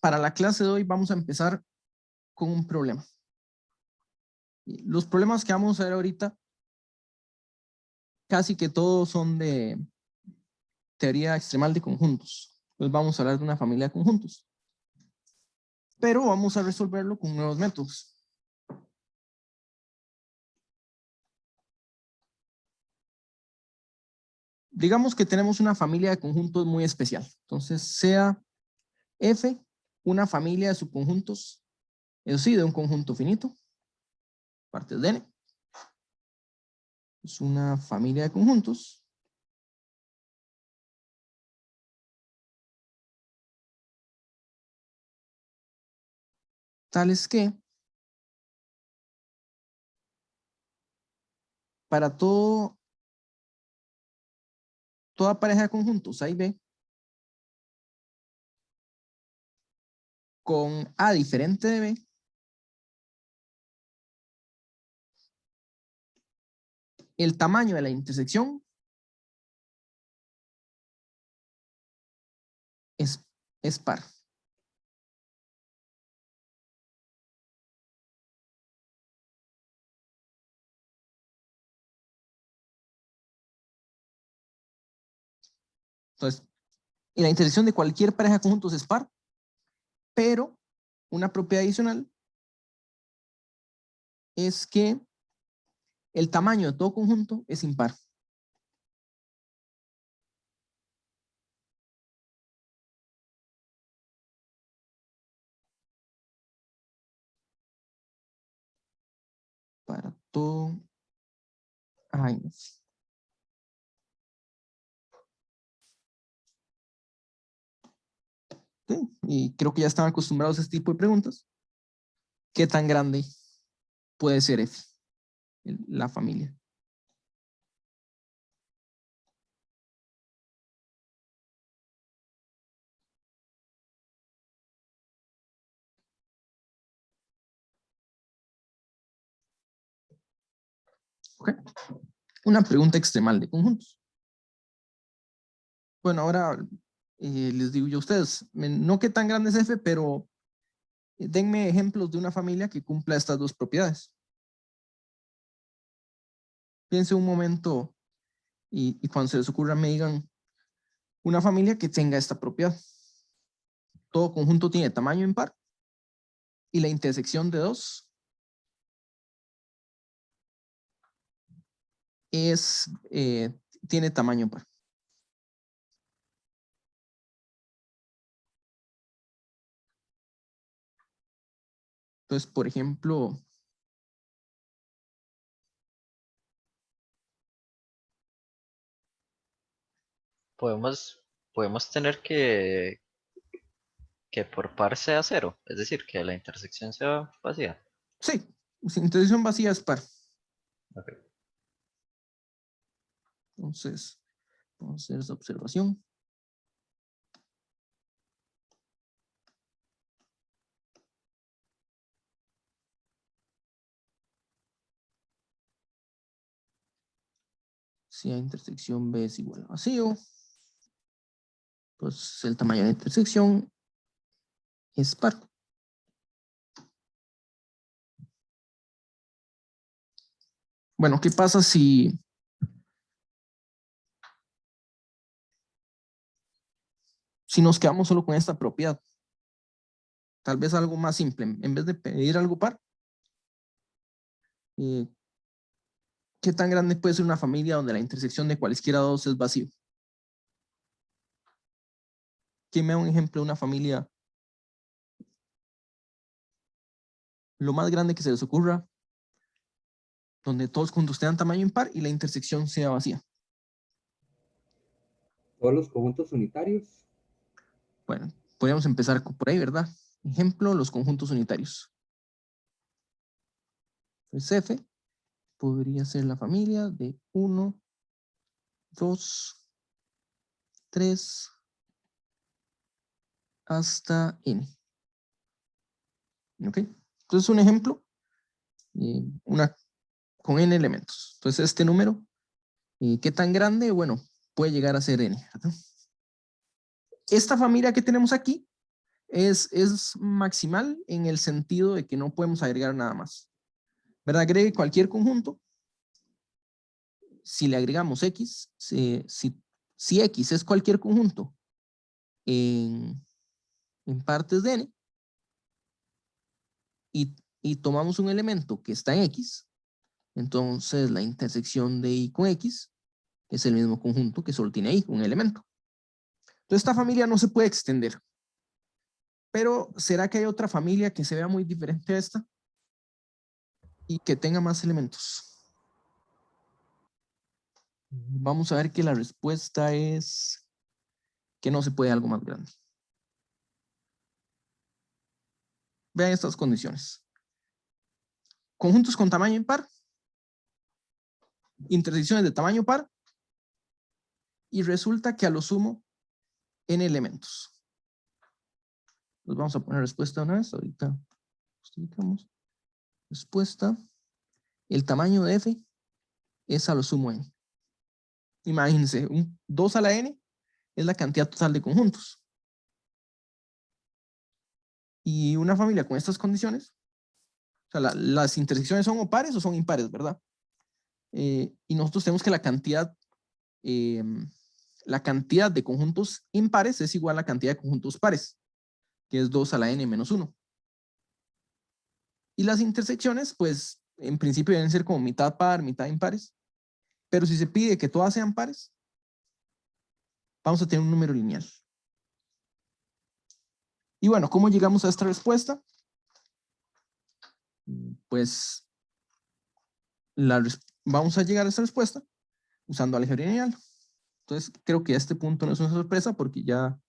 para la clase de hoy vamos a empezar con un problema. Los problemas que vamos a ver ahorita, casi que todos son de teoría extremal de conjuntos. Pues vamos a hablar de una familia de conjuntos. Pero vamos a resolverlo con nuevos métodos. Digamos que tenemos una familia de conjuntos muy especial. Entonces, sea F una familia de subconjuntos, eso sí, de un conjunto finito, partes de n. Es una familia de conjuntos tales que para toda pareja de conjuntos A y B con A diferente de B, el tamaño de la intersección es par. Entonces, y la intersección de cualquier pareja de conjuntos es par, pero una propiedad adicional es que el tamaño de todo conjunto es impar. Para todo A y F. ¿Sí? Y creo que ya están acostumbrados a este tipo de preguntas. ¿Qué tan grande puede ser F? La familia. Okay. Una pregunta extremal de conjuntos. Bueno, ahora les digo yo a ustedes, no qué tan grande es F, pero denme ejemplos de una familia que cumpla estas dos propiedades. Piense un momento y cuando se les ocurra me digan una familia que tenga esta propiedad. Todo conjunto tiene tamaño impar y la intersección de dos tiene tamaño par. Entonces, por ejemplo, Podemos tener que por par sea cero, es decir, que la intersección sea vacía. sí, sin intersección vacía es par. Okay. Entonces, vamos a hacer esa observación. Si A intersección B es igual a vacío, pues el tamaño de la intersección es par. Bueno, ¿qué pasa si nos quedamos solo con esta propiedad? Tal vez algo más simple. En vez de pedir algo par, ¿qué tan grande puede ser una familia donde la intersección de cualesquiera dos es vacío? ¿Quién me da un ejemplo de una familia lo más grande que se les ocurra, donde todos juntos tengan tamaño impar y la intersección sea vacía? Todos los conjuntos unitarios. Bueno, podríamos empezar por ahí, ¿verdad? Ejemplo, los conjuntos unitarios. Pues F podría ser la familia de 1, 2, 3 hasta n. ¿Ok? Entonces un ejemplo, con n elementos. Entonces este número, ¿qué tan grande? Bueno, puede llegar a ser n, ¿verdad? Esta familia que tenemos aquí es maximal en el sentido de que no podemos agregar nada más. ¿Verdad? Agregue cualquier conjunto. Si le agregamos X, si X es cualquier conjunto en partes de N y tomamos un elemento que está en X, entonces la intersección de Y con X es el mismo conjunto que solo tiene Y, un elemento. Entonces esta familia no se puede extender. Pero ¿será que hay otra familia que se vea muy diferente a esta y que tenga más elementos? Vamos a ver que la respuesta es que no se puede algo más grande. Vean estas condiciones. Conjuntos con tamaño impar, intersecciones de tamaño par, y resulta que a lo sumo n elementos. Pues vamos a poner respuesta una vez. Ahorita justificamos. Respuesta. El tamaño de f es a lo sumo n. Imagínense, 2 a la n es la cantidad total de conjuntos. Y una familia con estas condiciones, o sea, las intersecciones son o pares o son impares, ¿verdad? Y nosotros tenemos que la cantidad de conjuntos impares es igual a la cantidad de conjuntos pares, que es 2 a la n menos 1. Y las intersecciones, pues, en principio deben ser como mitad par, mitad impares. Pero si se pide que todas sean pares, vamos a tener un número lineal. Y bueno, ¿cómo llegamos a esta respuesta? Pues vamos a llegar a esta respuesta usando álgebra lineal. Entonces, creo que este punto no es una sorpresa porque ya,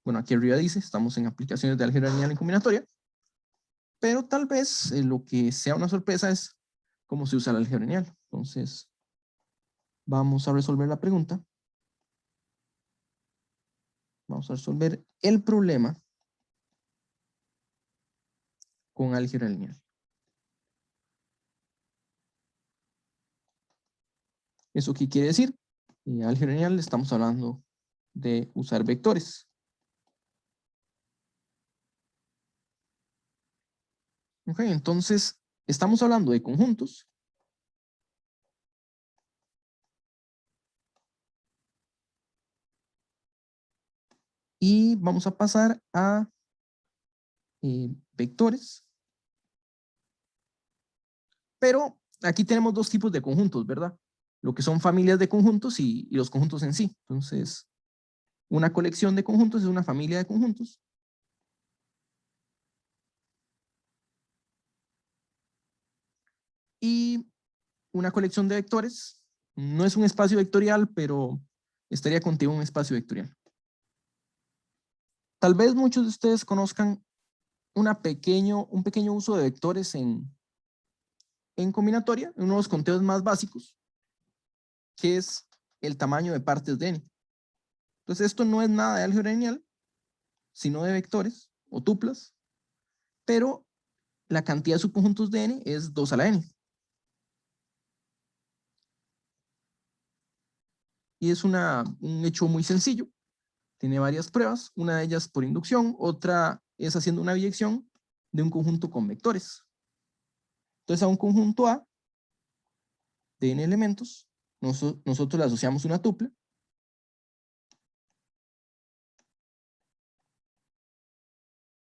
bueno, aquí arriba dice, estamos en aplicaciones de álgebra lineal en combinatoria, pero tal vez lo que sea una sorpresa es cómo se usa la álgebra lineal. Entonces, vamos a resolver la pregunta. Vamos a resolver el problema con álgebra lineal. ¿Eso qué quiere decir? Álgebra lineal estamos hablando de usar vectores. Ok, entonces estamos hablando de conjuntos. Y vamos a pasar a vectores. Pero aquí tenemos dos tipos de conjuntos, ¿verdad? Lo que son familias de conjuntos y los conjuntos en sí. Entonces, una colección de conjuntos es una familia de conjuntos. Y una colección de vectores no es un espacio vectorial, pero estaría contigo en un espacio vectorial. Tal vez muchos de ustedes conozcan un pequeño uso de vectores en combinatoria, en uno de los conteos más básicos, que es el tamaño de partes de n. Entonces esto no es nada de álgebra lineal, sino de vectores o tuplas, pero la cantidad de subconjuntos de n es 2 a la n. Y es un hecho muy sencillo. Tiene varias pruebas, una de ellas por inducción, otra es haciendo una biyección de un conjunto con vectores. Entonces a un conjunto A de n elementos, nosotros le asociamos una tupla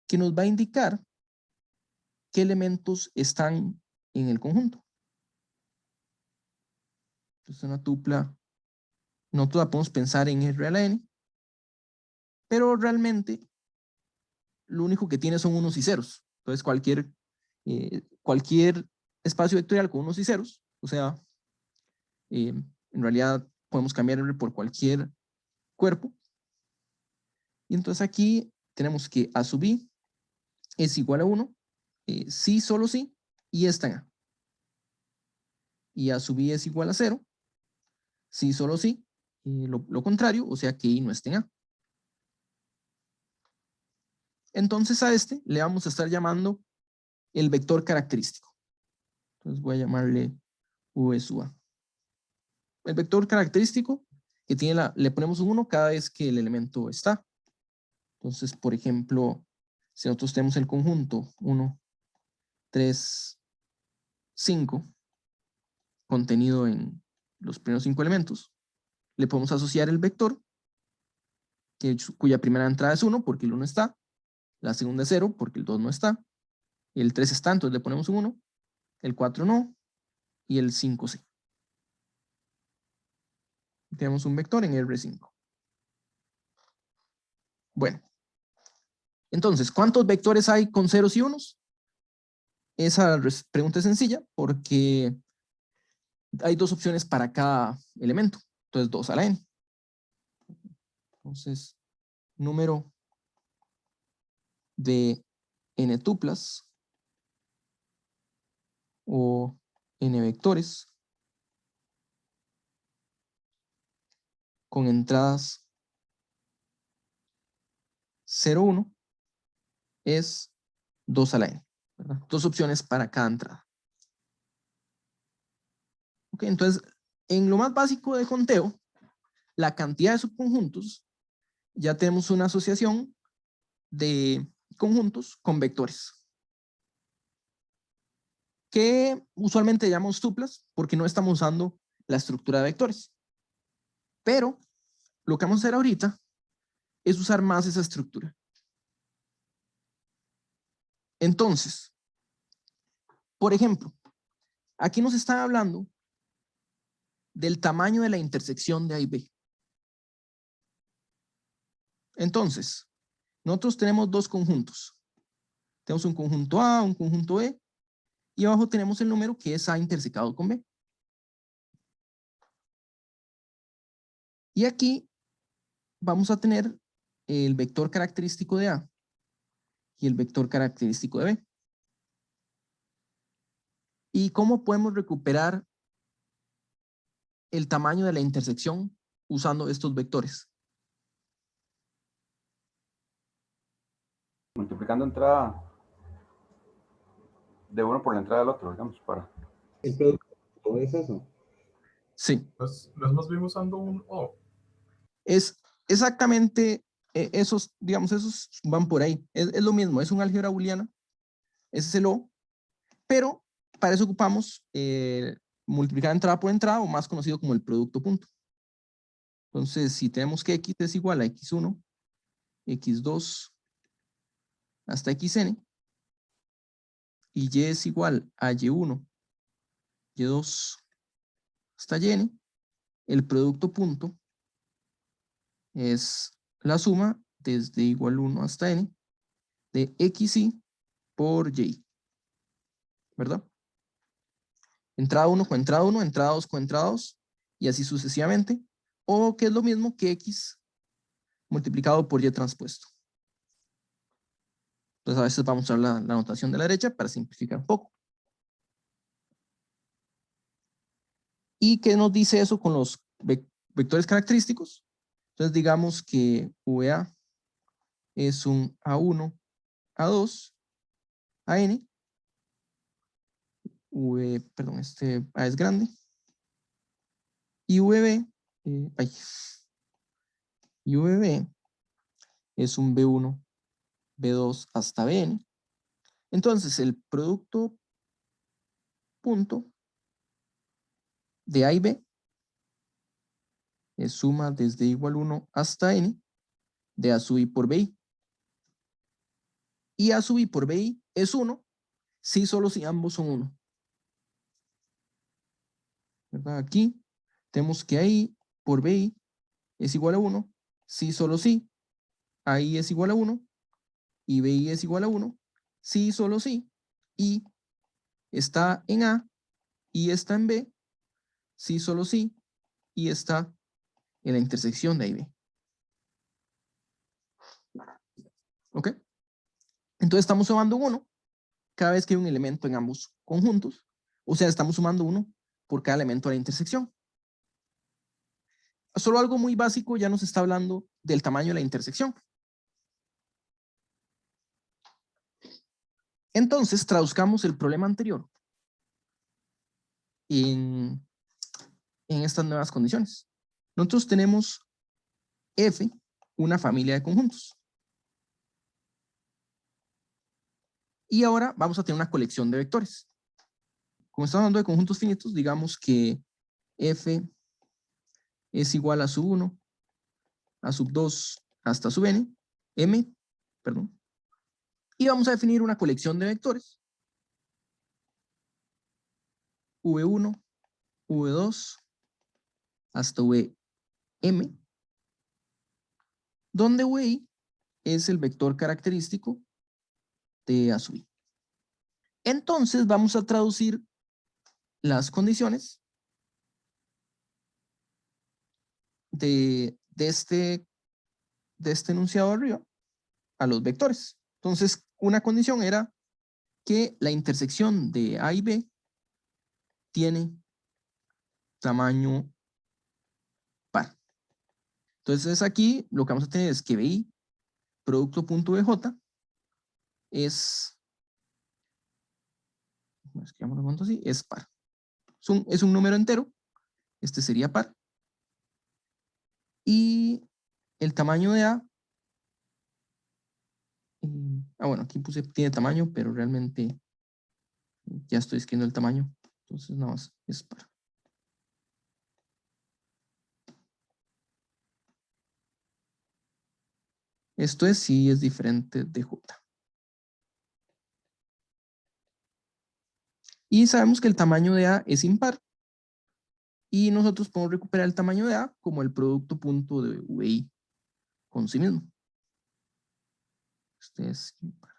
que nos va a indicar qué elementos están en el conjunto. Entonces una tupla, nosotros la podemos pensar en R a la n, pero realmente lo único que tiene son unos y ceros. Entonces cualquier espacio vectorial con unos y ceros, o sea, en realidad podemos cambiar R por cualquier cuerpo. Y entonces aquí tenemos que A sub I es igual a 1, sí, solo sí, y está en A. Y A sub I es igual a 0, sí, solo sí, lo contrario, o sea que I no está en A. Entonces a este le vamos a estar llamando el vector característico. Entonces voy a llamarle V sub A. El vector característico que tiene le ponemos un 1 cada vez que el elemento está. Entonces, por ejemplo, Si nosotros tenemos el conjunto 1, 3, 5, contenido en los primeros 5 elementos, le podemos asociar el vector, cuya primera entrada es 1, porque el 1 está, la segunda es 0, porque el 2 no está, el 3 está, entonces le ponemos un 1, el 4 no, y el 5 sí. Tenemos un vector en R5. Bueno, entonces, ¿cuántos vectores hay con ceros y unos? Esa pregunta es sencilla porque hay 2 opciones para cada elemento. Entonces, 2 a la n. Entonces, número de n tuplas o n vectores con entradas 0, 1 es 2 a la n, ¿verdad? 2 opciones para cada entrada. Ok, entonces, en lo más básico de conteo, la cantidad de subconjuntos, ya tenemos una asociación de conjuntos con vectores, que usualmente llamamos tuplas porque no estamos usando la estructura de vectores. Pero lo que vamos a hacer ahorita es usar más esa estructura. Entonces, por ejemplo, aquí nos están hablando del tamaño de la intersección de A y B. Entonces, nosotros tenemos 2 conjuntos. Tenemos un conjunto A, un conjunto B, y abajo tenemos el número que es A intersecado con B. Y aquí vamos a tener el vector característico de A y el vector característico de B. ¿Y cómo podemos recuperar el tamaño de la intersección usando estos vectores? Multiplicando entrada de uno por la entrada del otro, digamos, para... El producto es eso. Sí. Pues no es más bien usando un O. Es exactamente esos, digamos, esos van por ahí. Es lo mismo, es un álgebra booleana. Ese es el O, pero para eso ocupamos multiplicar entrada por entrada, o más conocido como el producto punto. Entonces, si tenemos que x es igual a x1, x2 hasta xn, y y es igual a y1, y2 hasta yn, el producto punto es la suma desde igual 1 hasta n de xy por y, ¿verdad? Entrada 1 con entrada 1, entrada 2 con entrada 2, y así sucesivamente, o que es lo mismo que x multiplicado por y transpuesto. Entonces a veces vamos a usar la notación de la derecha para simplificar un poco. ¿Y qué nos dice eso con los vectores característicos? Entonces digamos que VA es un A1, A2, AN, perdón, este A es grande, y VB, y VB es un B1, B2 hasta Bn. Entonces el producto punto de A y B es suma desde igual 1 hasta n de A sub i por bi. Y A sub i por bi es 1 si solo si ambos son 1. ¿Verdad? Aquí tenemos que AI por bi es igual a 1 si solo si AI es igual a 1 y bi es igual a 1 si solo si y está en A y está en B si solo si y está en la intersección de A y B. ¿Ok? Entonces estamos sumando 1 cada vez que hay un elemento en ambos conjuntos. O sea, estamos sumando 1 por cada elemento de la intersección. Solo algo muy básico ya nos está hablando del tamaño de la intersección. Entonces, traduzcamos el problema anterior en estas nuevas condiciones. Nosotros tenemos F, una familia de conjuntos. Y ahora vamos a tener una colección de vectores. Como estamos hablando de conjuntos finitos, digamos que F es igual a sub 1, a sub 2, hasta sub n, m, perdón. Y vamos a definir una colección de vectores. V1, V2, hasta Vm, donde Vi es el vector característico de A sub i. Entonces vamos a traducir las condiciones de este enunciado de arriba a los vectores. Entonces, una condición era que la intersección de A y B tiene tamaño par. Entonces aquí lo que vamos a tener es que BI producto punto BJ es, así, es par. Es un número entero, este sería par. Y el tamaño de A, bueno, aquí puse tiene tamaño, pero realmente ya estoy escribiendo el tamaño, entonces nada más es par. Esto es si es diferente de J. Y sabemos que el tamaño de A es impar. Y nosotros podemos recuperar el tamaño de A como el producto punto de VI con sí mismo. Este es impar.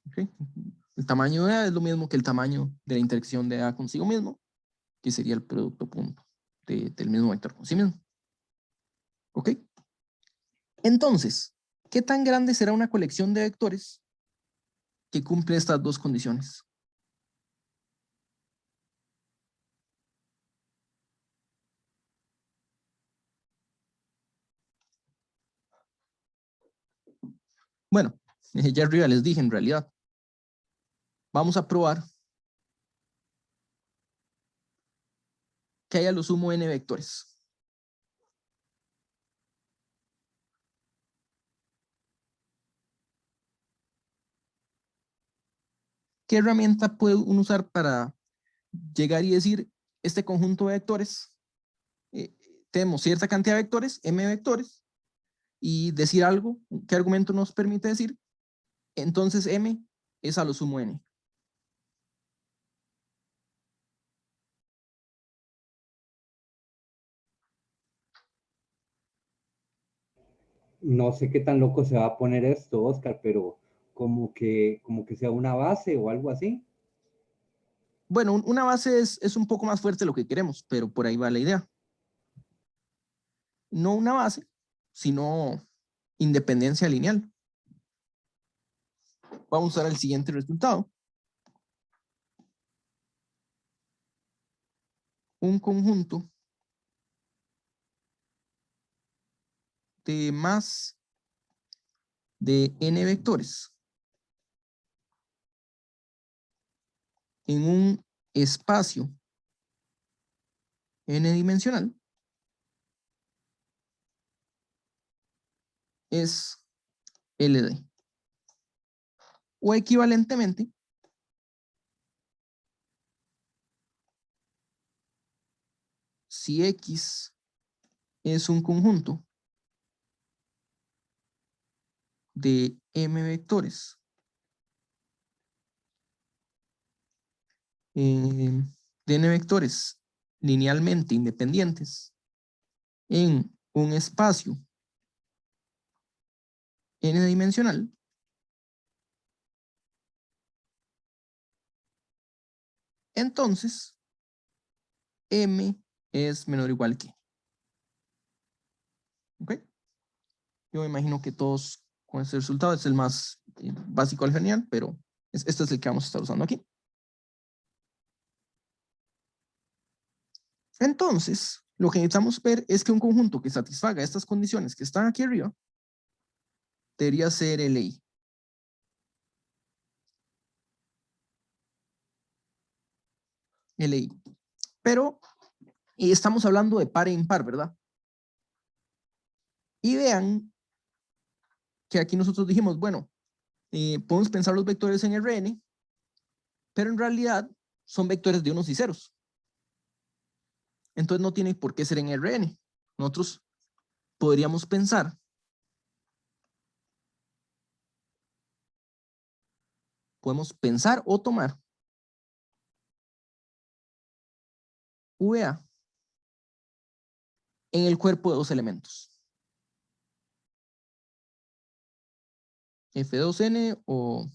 Okay. El tamaño de A es lo mismo que el tamaño de la intersección de A consigo mismo, que sería el producto punto del mismo vector con sí mismo. ¿Ok? Entonces, ¿qué tan grande será una colección de vectores que cumple estas dos condiciones? Bueno, ya arriba les dije en realidad. Vamos a probar que haya lo sumo n vectores. ¿Qué herramienta puede uno usar para llegar y decir este conjunto de vectores? Tenemos cierta cantidad de vectores, m vectores, y decir algo, ¿qué argumento nos permite decir? Entonces m es a lo sumo n. No sé qué tan loco se va a poner esto, Oscar, pero como que sea una base o algo así. Bueno, una base es un poco más fuerte de lo que queremos, pero por ahí va la idea. No una base, sino independencia lineal. Vamos a usar el siguiente resultado. Un conjunto de más de n vectores en un espacio n-dimensional es LD. O equivalentemente, si X es un conjunto de m vectores de n vectores linealmente independientes en un espacio n-dimensional, entonces m es menor o igual que. ¿Ok? Yo me imagino que todos con este resultado es el más básico al genial, pero este es el que vamos a estar usando aquí. Entonces, lo que necesitamos ver es que un conjunto que satisfaga estas condiciones que están aquí arriba debería ser LI. LI. Pero estamos hablando de par e impar, ¿verdad? Y vean que aquí nosotros dijimos, bueno, podemos pensar los vectores en Rn, pero en realidad son vectores de unos y ceros. Entonces no tiene por qué ser en Rn. Nosotros podríamos pensar o tomar VA en el cuerpo de dos elementos. F2N o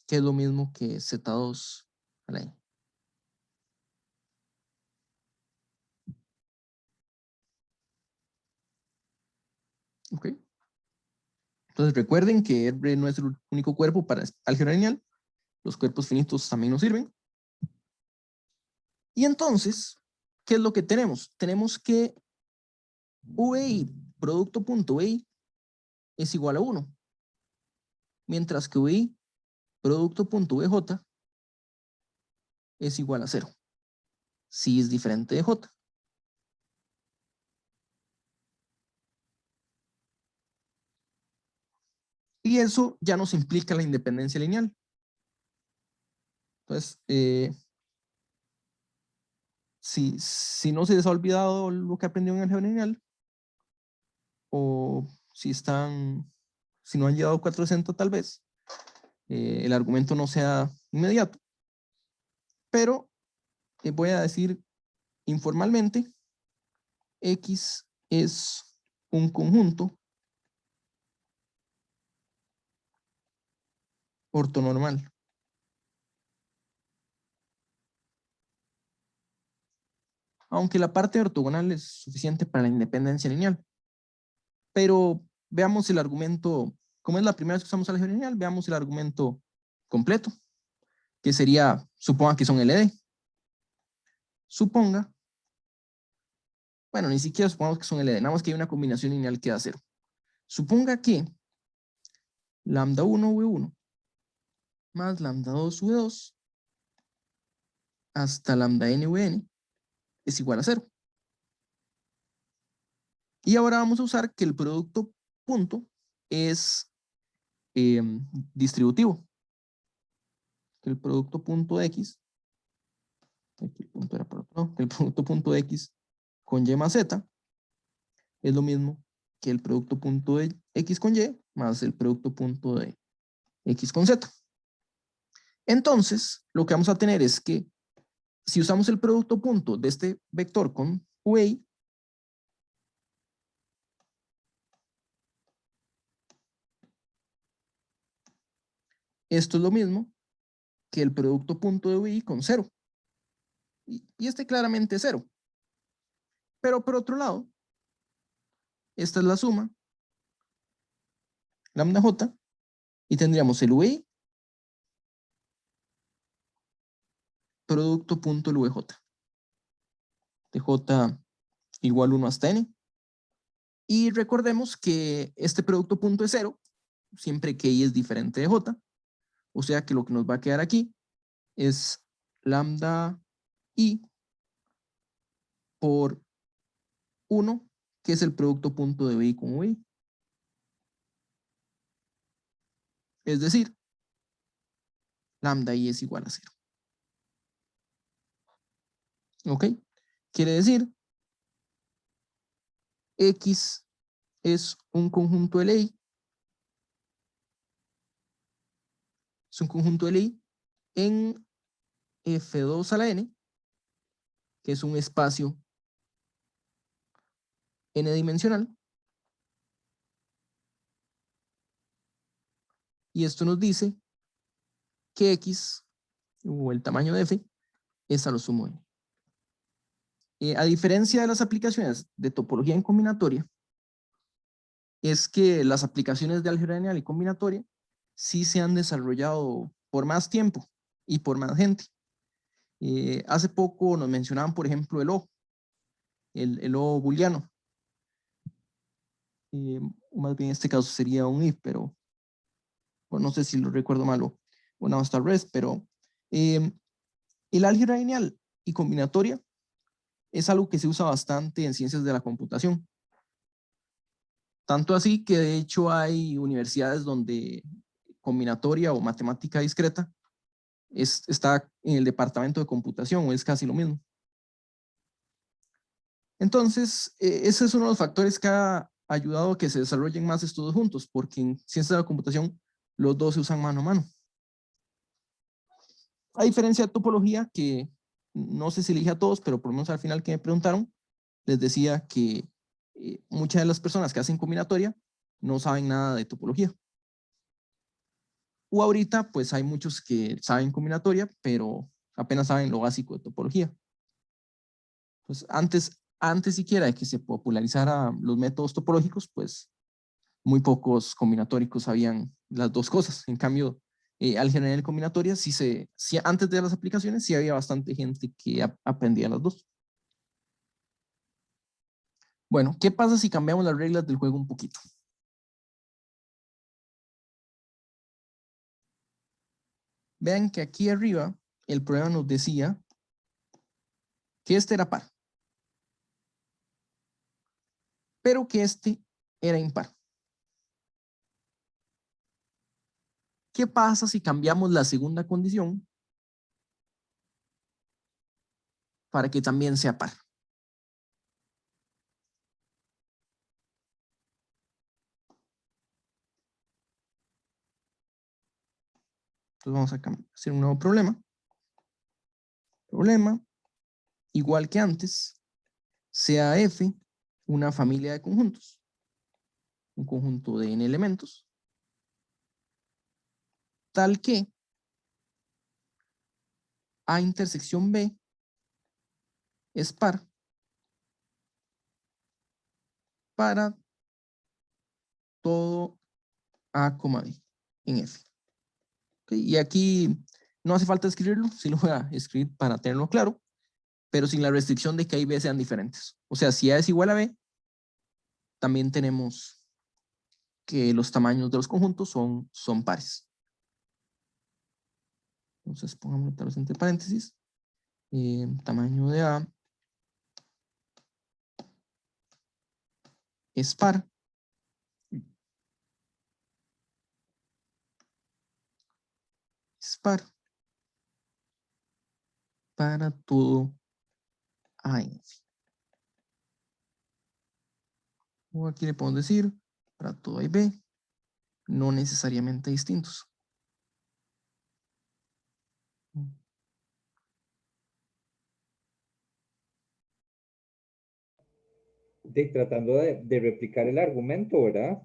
que es lo mismo que Z2 a la N. Ok. Entonces recuerden que R no es el único cuerpo para álgebra lineal. Los cuerpos finitos también nos sirven. Y entonces, ¿qué es lo que tenemos? Tenemos que VI, producto punto VI, es igual a 1. Mientras que VI, producto punto VJ, es igual a 0. Si es diferente de J. Y eso ya nos implica la independencia lineal. Entonces, si no se les ha olvidado lo que aprendió en álgebra lineal, o si no han llegado 460 tal vez, el argumento no sea inmediato. Pero voy a decir informalmente, X es un conjunto ortonormal. Aunque la parte ortogonal es suficiente para la independencia lineal. Pero veamos el argumento, como es la primera vez que usamos álgebra lineal, veamos el argumento completo, que sería, suponga que son LD. Suponga, bueno, ni siquiera supongamos que son LD, nada más que hay una combinación lineal que da 0. Suponga que lambda 1 V1 más lambda 2 V2 hasta lambda n Vn es igual a 0. Y ahora vamos a usar que el producto punto es distributivo. Que el producto punto X, aquí el punto era para otro lado, que el producto punto X con Y más Z es lo mismo que el producto punto de X con Y más el producto punto de X con Z. Entonces, lo que vamos a tener es que si usamos el producto punto de este vector con VI, esto es lo mismo que el producto punto de VI con 0. Y este claramente es 0. Pero por otro lado, esta es la suma, lambda J, y tendríamos el VI, producto punto el VJ. De J igual 1 hasta N. Y recordemos que este producto punto es 0, siempre que I es diferente de J. O sea que lo que nos va a quedar aquí es lambda I por 1, que es el producto punto de VI con VI. Es decir, lambda I es igual a 0. ¿Ok? Quiere decir, X es un conjunto de ley. Es un conjunto de ley en F2 a la N, que es un espacio n-dimensional. Y esto nos dice que X, o el tamaño de F, es a lo sumo n. A diferencia de las aplicaciones de topología en combinatoria, es que las aplicaciones de álgebra lineal y combinatoria sí se han desarrollado por más tiempo y por más gente. Hace poco nos mencionaban, por ejemplo, el O, el O booleano. Más bien en este caso sería un if, pero no sé si lo recuerdo mal o nada más tal vez, pero el álgebra lineal y combinatoria es algo que se usa bastante en ciencias de la computación. Tanto así que de hecho hay universidades donde combinatoria o matemática discreta está en el departamento de computación o es casi lo mismo. Entonces, ese es uno de los factores que ha ayudado a que se desarrollen más estudios juntos, porque en ciencias de la computación los dos se usan mano a mano. A diferencia de topología, que no sé si le dije a todos, pero por lo menos al final que me preguntaron, les decía que muchas de las personas que hacen combinatoria no saben nada de topología. O ahorita, pues hay muchos que saben combinatoria, pero apenas saben lo básico de topología. Pues antes siquiera de que se popularizara los métodos topológicos, pues muy pocos combinatóricos sabían las dos cosas. En cambio, al generar combinatoria, antes de las aplicaciones, sí había bastante gente que aprendía las dos. Bueno, ¿qué pasa si cambiamos las reglas del juego un poquito? Vean que aquí arriba el problema nos decía que este era par, pero que este era impar. ¿Qué pasa si cambiamos la segunda condición para que también sea par? Entonces vamos a hacer un nuevo problema. Problema, igual que antes, sea F una familia de conjuntos, un conjunto de n elementos, tal que A intersección B es par para todo A, B en F. ¿Okay? Y aquí no hace falta escribirlo, sí lo voy a escribir para tenerlo claro, pero sin la restricción de que A y B sean diferentes. O sea, si A es igual a B, también tenemos que los tamaños de los conjuntos son pares. Entonces pongamos tal vez entre paréntesis. Tamaño de A es par para todo A en F. O aquí le podemos decir para todo A y B, no necesariamente distintos. Tratando de replicar el argumento, ¿verdad?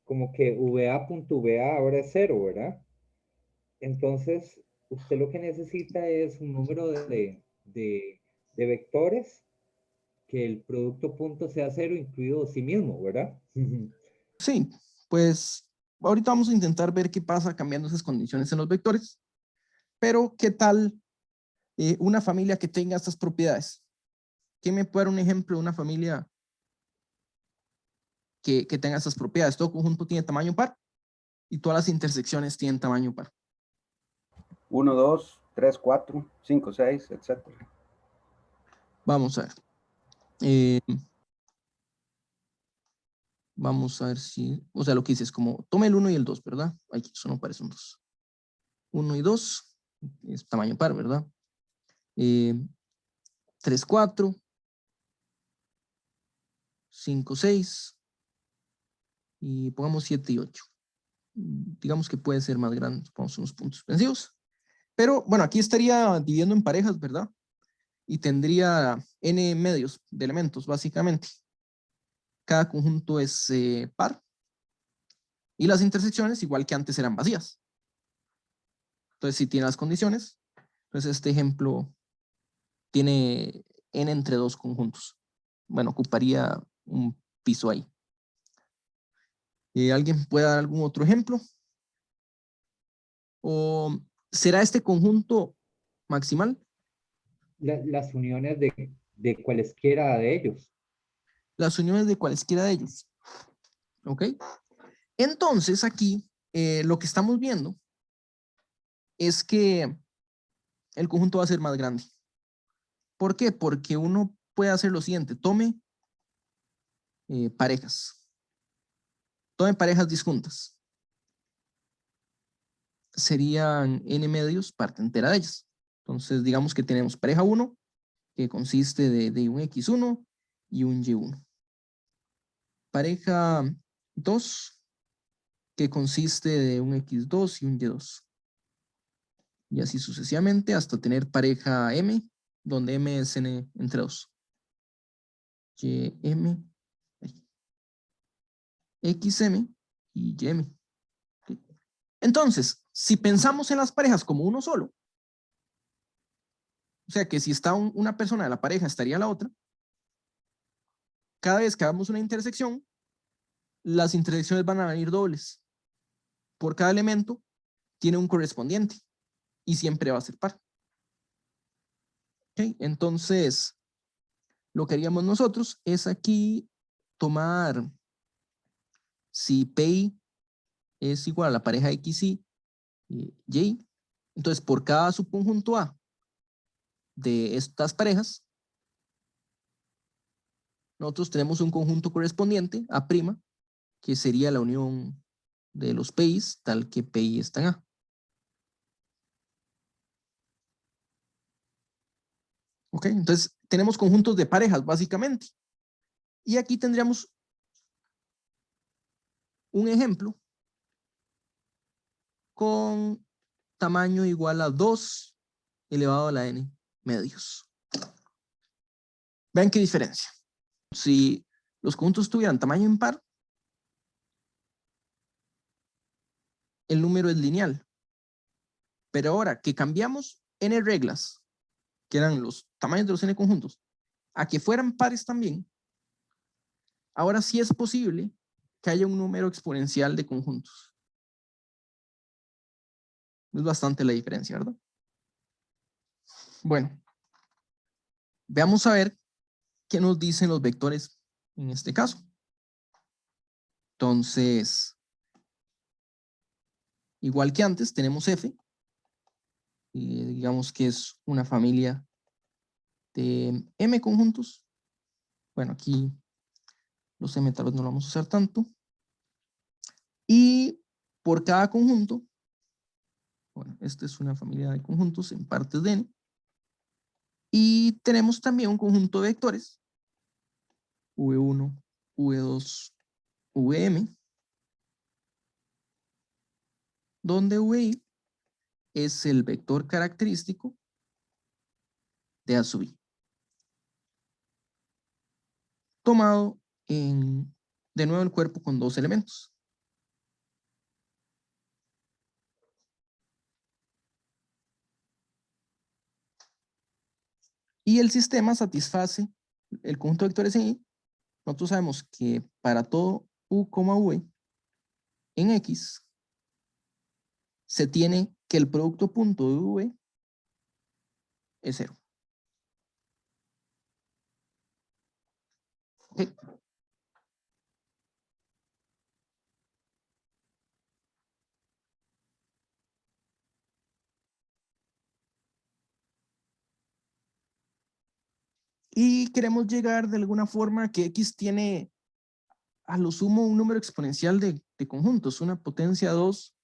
Como que VA.VA ahora es 0, ¿verdad? Entonces, usted lo que necesita es un número de vectores que el producto punto sea 0 incluido sí mismo, ¿verdad? Sí, pues ahorita vamos a intentar ver qué pasa cambiando esas condiciones en los vectores. Pero, ¿qué tal una familia que tenga estas propiedades? ¿Quién me puede dar un ejemplo de una familia que tenga estas propiedades? Todo conjunto tiene tamaño par y todas las intersecciones tienen tamaño par. 1, 2, 3, 4, 5, 6, etc. Vamos a ver. Vamos a ver si, o sea, lo que dice es como, tome el 1 y el 2, ¿verdad? Aquí, eso no parece un 2. 1 y 2 es tamaño par, ¿verdad? 3, 4, 5, 6 y pongamos 7 y 8. Digamos que puede ser más grande, pongamos unos puntos suspensivos. Pero bueno, aquí estaría dividiendo en parejas, ¿verdad? Y tendría n medios de elementos, básicamente. Cada conjunto es par. Y las intersecciones, igual que antes, eran vacías. Entonces, si tiene las condiciones, entonces este ejemplo tiene n entre dos conjuntos. Bueno, ocuparía un piso ahí. ¿Alguien puede dar algún otro ejemplo? ¿O será este conjunto maximal? Las uniones de cualesquiera de ellos. Las uniones de cualesquiera de ellos. ¿Ok? Entonces aquí lo que estamos viendo es que el conjunto va a ser más grande. ¿Por qué? Porque uno puede hacer lo siguiente. Tome parejas. Tomen parejas disjuntas. Serían n medios parte entera de ellas. Entonces, digamos que tenemos pareja 1, que consiste de un x1 y un y1. Pareja 2, que consiste de un x2 y un y2. Y así sucesivamente hasta tener pareja m, donde m es n entre 2. ym, xm y ym. ¿Okay? Entonces, si pensamos en las parejas como uno solo, o sea que si está una persona de la pareja, estaría la otra, cada vez que hagamos una intersección, las intersecciones van a venir dobles. Por cada elemento tiene un correspondiente y siempre va a ser par. ¿Okay? Entonces, lo que haríamos nosotros es aquí tomar, si P es igual a la pareja XY, Y, entonces por cada subconjunto A de estas parejas, nosotros tenemos un conjunto correspondiente, A', que sería la unión de los PIs, tal que PI está en A. ¿Ok? Entonces tenemos conjuntos de parejas, básicamente. Y aquí tendríamos un ejemplo con tamaño igual a 2 elevado a la n medios. Vean qué diferencia. Si los conjuntos tuvieran tamaño impar, el número es lineal. Pero ahora que cambiamos n reglas, que eran los tamaños de los n conjuntos, a que fueran pares también, ahora sí es posible que haya un número exponencial de conjuntos. Es bastante la diferencia, ¿verdad? Bueno, veamos a ver qué nos dicen los vectores en este caso. Entonces, igual que antes, tenemos F, y digamos que es una familia de M conjuntos. Bueno, aquí los M tal vez no lo vamos a usar tanto. Y por cada conjunto, bueno, esta es una familia de conjuntos en partes de n. Y tenemos también un conjunto de vectores, V1, V2, Vm, donde Vi es el vector característico de A sub I, tomado en, de nuevo, el cuerpo con dos elementos. Y el sistema satisface el conjunto de vectores en I. Nosotros sabemos que para todo U, V en X se tiene que el producto punto de V es 0. ¿Okay? Y queremos llegar de alguna forma que X tiene a lo sumo un número exponencial de conjuntos, una potencia 2.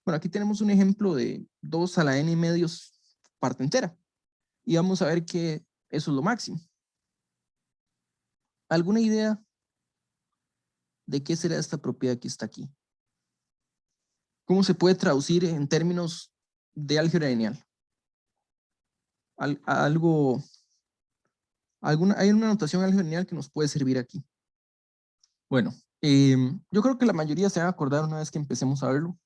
Bueno, aquí tenemos un ejemplo de 2 a la n medios parte entera. Y vamos a ver que eso es lo máximo. ¿Alguna idea de qué será esta propiedad que está aquí? ¿Cómo se puede traducir en términos de álgebra lineal? Hay una notación álgebra lineal que nos puede servir aquí. Bueno, yo creo que la mayoría se van a acordar una vez que empecemos a verlo.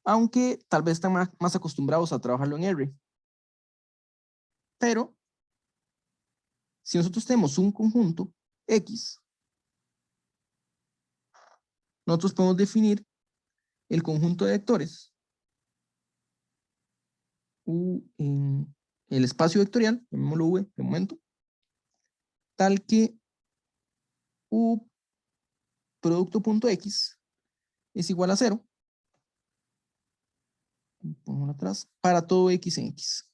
Aunque tal vez están más acostumbrados a trabajarlo en R. Pero, si nosotros tenemos un conjunto X, nosotros podemos definir el conjunto de vectores U en el espacio vectorial, llamémoslo V de momento, tal que U producto punto X es igual a 0. Pongo atrás, para todo X en X.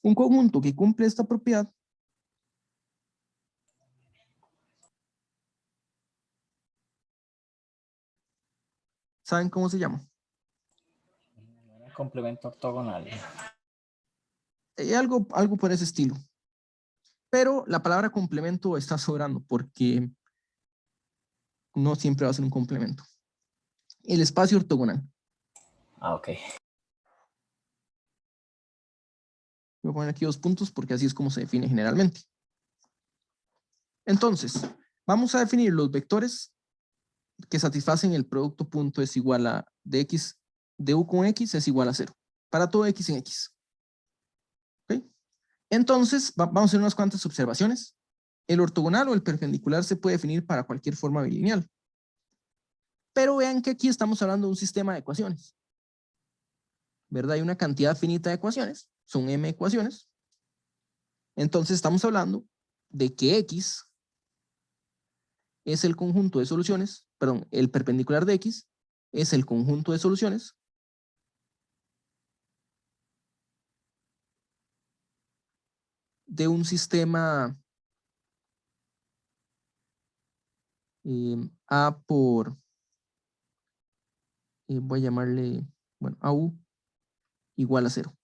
Un conjunto que cumple esta propiedad ¿saben cómo se llama? Complemento ortogonal. Algo por ese estilo. Pero la palabra complemento está sobrando porque no siempre va a ser un complemento. El espacio ortogonal. Ah, ok. Voy a poner aquí 2 puntos porque así es como se define generalmente. Entonces, vamos a definir los vectores que satisfacen el producto punto es igual a de x, de u con x es igual a 0. Para todo x en x. ¿Ok? Entonces, vamos a hacer unas cuantas observaciones. El ortogonal o el perpendicular se puede definir para cualquier forma bilineal. Pero vean que aquí estamos hablando de un sistema de ecuaciones. ¿Verdad? Hay una cantidad finita de ecuaciones. Son m ecuaciones. Entonces estamos hablando de que x es el conjunto de soluciones, perdón, el perpendicular de x es el conjunto de soluciones de un sistema A por, voy a llamarle, bueno, AU igual a 0.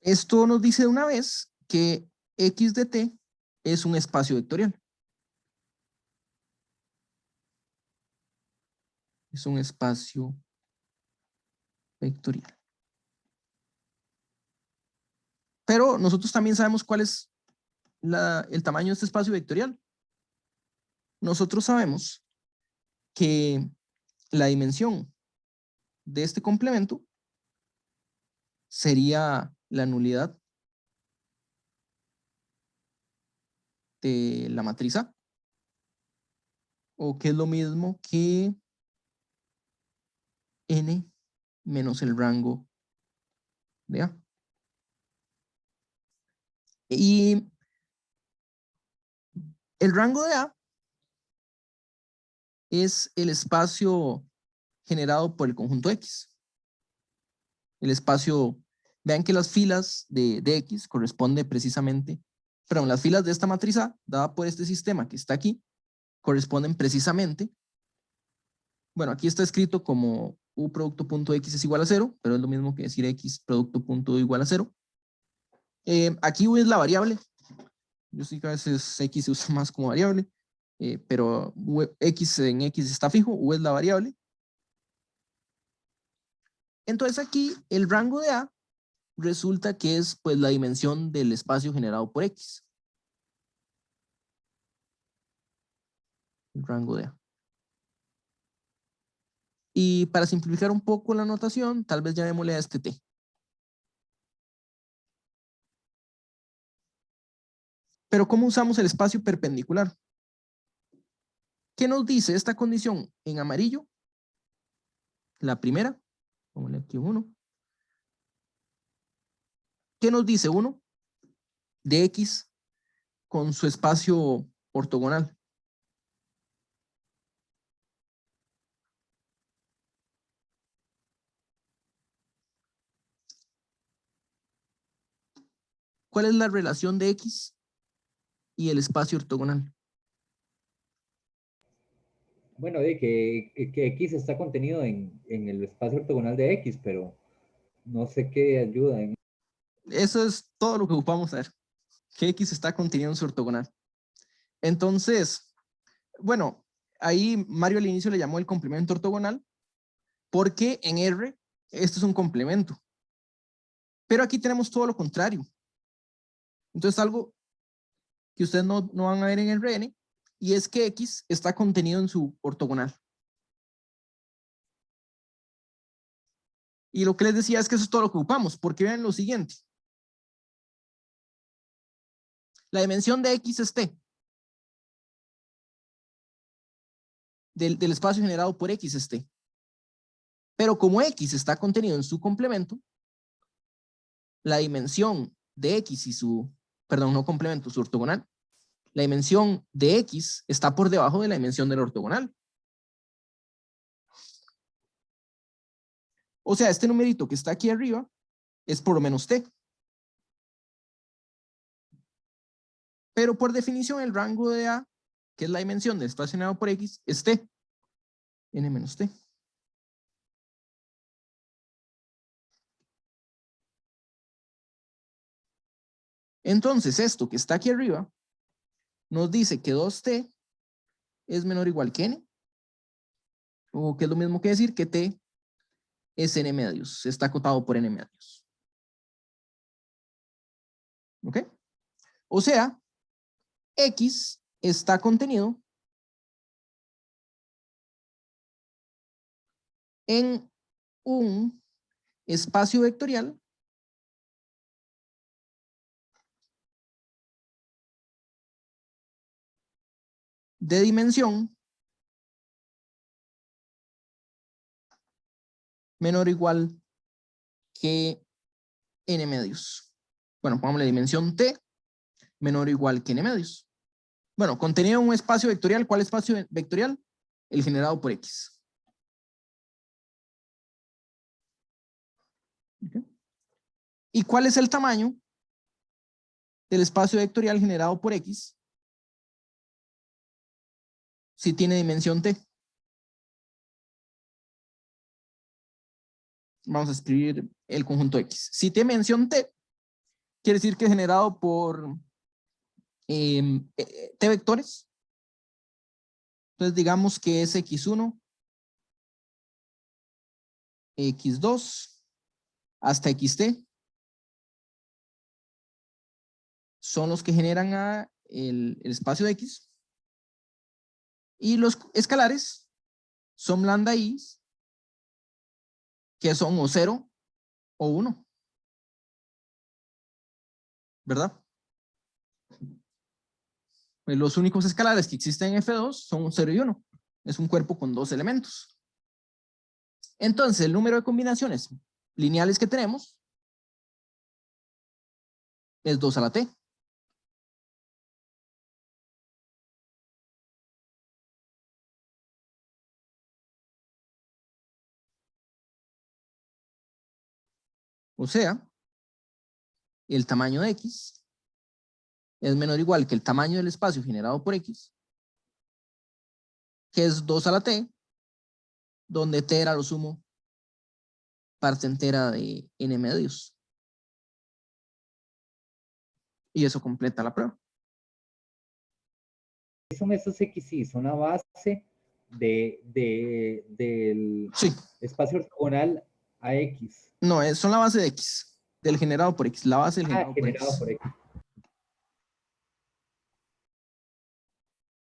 Esto nos dice de una vez que x de t es un espacio vectorial. Es un espacio vectorial. Pero nosotros también sabemos cuál es el tamaño de este espacio vectorial. Nosotros sabemos que la dimensión de este complemento sería la nulidad de la matriz A, o que es lo mismo que n menos el rango de A. Y el rango de A es el espacio generado por el conjunto X. El espacio, vean que las filas de X corresponde precisamente, perdón, las filas de esta matriz A, dada por este sistema que está aquí, corresponden precisamente, bueno, aquí está escrito como U producto punto X es igual a 0, pero es lo mismo que decir X producto punto igual a 0. Aquí U es la variable. Yo sé que a veces X se usa más como variable, pero X en X está fijo, U es la variable. Entonces aquí el rango de A resulta que es pues la dimensión del espacio generado por X. El rango de A. Y para simplificar un poco la notación, tal vez llamémosle a este T. Pero ¿cómo usamos el espacio perpendicular? ¿Qué nos dice esta condición en amarillo? La primera, ponle aquí 1. ¿Qué nos dice 1? De X con su espacio ortogonal. ¿Cuál es la relación de X y el espacio ortogonal? Bueno, de que X está contenido en el espacio ortogonal de X, pero no sé qué ayuda en... Eso es todo lo que ocupamos saber. Que X está contenido en su ortogonal. Entonces, bueno, ahí Mario al inicio le llamó el complemento ortogonal porque en R esto es un complemento. Pero aquí tenemos todo lo contrario. Entonces algo que ustedes no van a ver en el Rn y es que X está contenido en su ortogonal. Y lo que les decía es que eso es todo lo que ocupamos, porque vean lo siguiente. La dimensión de X es T. Del espacio generado por X es T. Pero como X está contenido en su complemento, la dimensión de X y su, perdón, no complemento, su ortogonal, la dimensión de X está por debajo de la dimensión del ortogonal. O sea, este numerito que está aquí arriba es por lo menos T. Pero por definición el rango de A, que es la dimensión del espacio generado por X, es T. N menos T. Entonces esto que está aquí arriba nos dice que 2T es menor o igual que N. O que es lo mismo que decir que T es N medios. Está acotado por N medios. ¿Ok? O sea, X está contenido en un espacio vectorial de dimensión menor o igual que N medios. Bueno, pongámosle dimensión T menor o igual que N medios. Bueno, contenido en un espacio vectorial. ¿Cuál espacio vectorial? El generado por X. ¿Okay? ¿Y cuál es el tamaño del espacio vectorial generado por X si tiene dimensión T? Vamos a escribir el conjunto X. Si tiene dimensión T, quiere decir que es generado por T vectores. Entonces digamos que es X1, X2, hasta XT. Son los que generan el espacio de X. Y los escalares son lambda I, que son o 0 o 1. ¿Verdad? Pues los únicos escalares que existen en F2 son 0 y 1. Es un cuerpo con dos elementos. Entonces, el número de combinaciones lineales que tenemos es 2 a la T. O sea, el tamaño de X es menor o igual que el tamaño del espacio generado por X, que es 2 a la T, donde T era lo sumo parte entera de N medios. Y eso completa la prueba. Son esos XY, son una base del Sí. espacio ortogonal a X. No, son la base de X, del generado por X, la base del generado por Generado X. por X.